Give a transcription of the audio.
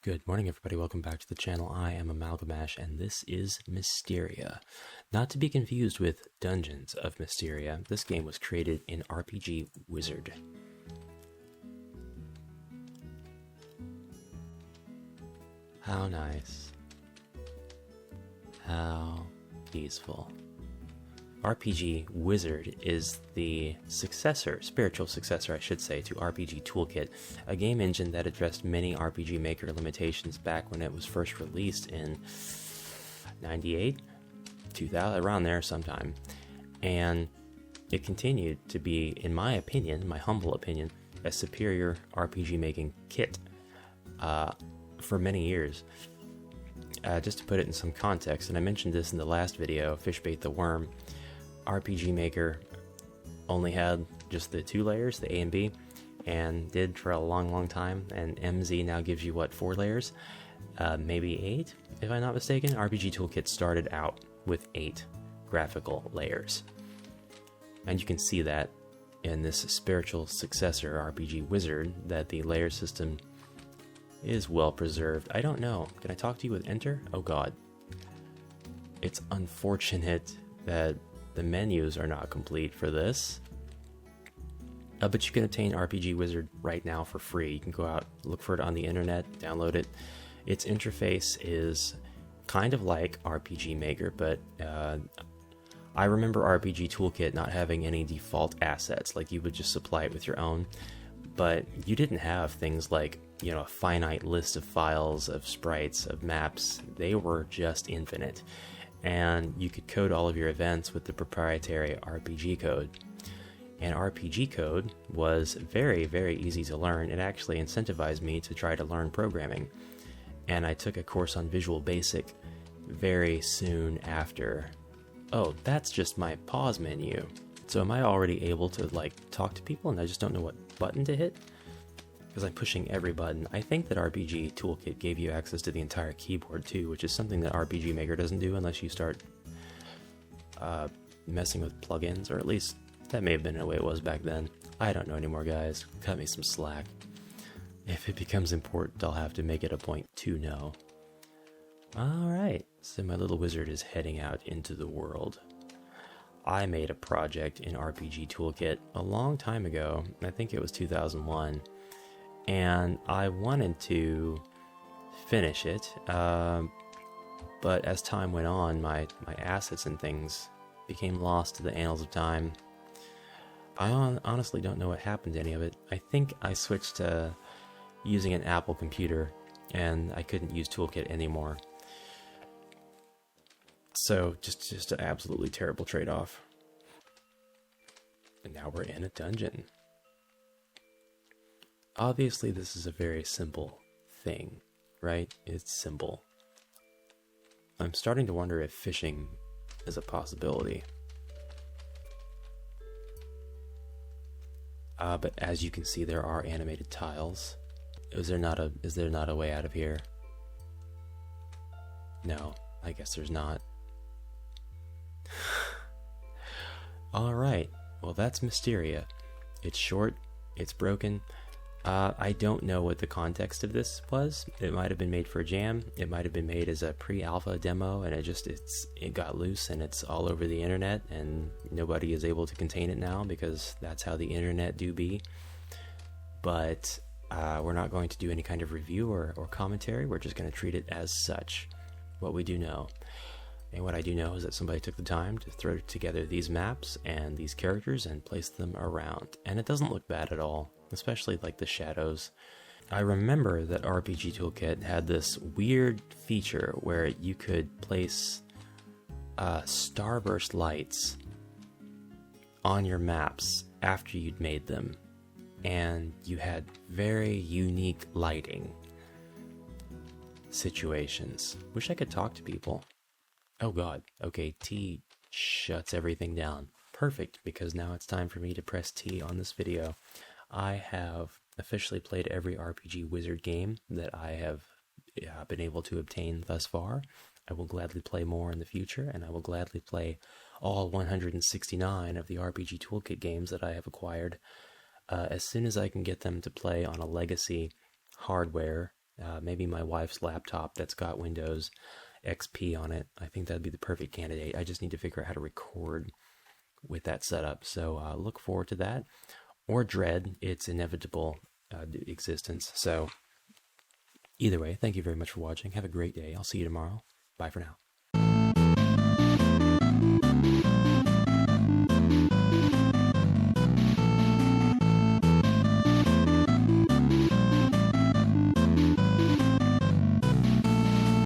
Good morning, everybody. Welcome back to the channel. I am AmalgamAsh, and this is Mysteria. Not to be confused with Dungeons of Mysteria. This game was created in RPG Wizard. How nice. How peaceful. RPG Wizard is the successor, spiritual successor I should say, to RPG Toolkit, a game engine that addressed many RPG Maker limitations back when it was first released in 98, 2000, around there sometime. And it continued to be, in my opinion, my humble opinion, a superior RPG making kit for many years. Just to put it in some context, and I mentioned this in the last video, Fishbait the Worm, RPG Maker only had just the two layers, the A and B, and did for a long time, and MZ now gives you, what, 4 layers? Maybe 8, if I'm not mistaken. RPG Toolkit started out with 8 graphical layers. And you can see that in this spiritual successor, RPG Wizard, that the layer system is well preserved. I don't know. Can I talk to you with Enter? Oh god. It's unfortunate that the menus are not complete for this. But you can obtain RPG Wizard right now for free. You can go out, look for it on the internet, download it. Its interface is kind of like RPG Maker, but I remember RPG Toolkit not having any default assets, like you would just supply it with your own. But you didn't have things like, you know, a finite list of files, of sprites, of maps. They were just infinite. And you could code all of your events with the proprietary RPG code. And RPG code was very easy to learn. It actually incentivized me to try to learn programming. And I took a course on Visual Basic very soon after. Oh, that's just my pause menu. So am I already able to, like, talk to people and I just don't know what button to hit? Because I'm pushing every button. I think that RPG Toolkit gave you access to the entire keyboard too, which is something that RPG Maker doesn't do unless you start messing with plugins, or at least that may have been the way it was back then. I don't know anymore, guys. Cut me some slack. If it becomes important, I'll have to make it a point to know. Alright, so my little wizard is heading out into the world. I made a project in RPG Toolkit a long time ago. I think it was 2001. And I wanted to finish it, but as time went on, my assets and things became lost to the annals of time. I honestly don't know what happened to any of it. I think I switched to using an Apple computer, and I couldn't use Toolkit anymore. So, just an absolutely terrible trade-off. And now we're in a dungeon. Obviously, this is a very simple thing, right? It's simple. I'm starting to wonder if fishing is a possibility. But as you can see, there are animated tiles. Is there not a way out of here? No, I guess there's not. Alright, well that's Mysteria. It's short, it's broken. I don't know what the context of this was. It might have been made for a jam. It might have been made as a pre-alpha demo, and it got loose and it's all over the internet, and nobody is able to contain it now because that's how the internet do be. But we're not going to do any kind of review or commentary. We're just going to treat it as such. What we do know. And what I do know is that somebody took the time to throw together these maps and these characters and place them around. And it doesn't look bad at all, especially like the shadows. I remember that RPG Toolkit had this weird feature where you could place starburst lights on your maps after you'd made them. And you had very unique lighting situations. Wish I could talk to people. Oh god, okay, T shuts everything down. Perfect, because now it's time for me to press T on this video. I have officially played every RPG Wizard game that I have been able to obtain thus far. I will gladly play more in the future, and I will gladly play all 169 of the RPG Toolkit games that I have acquired as soon as I can get them to play on a legacy hardware Maybe my wife's laptop that's got Windows XP on it. I think that'd be the perfect candidate. I just need to figure out how to record with that setup. So look forward to that, or dread its inevitable existence. So either way, thank you very much for watching. Have a great day. I'll see you tomorrow. Bye for now.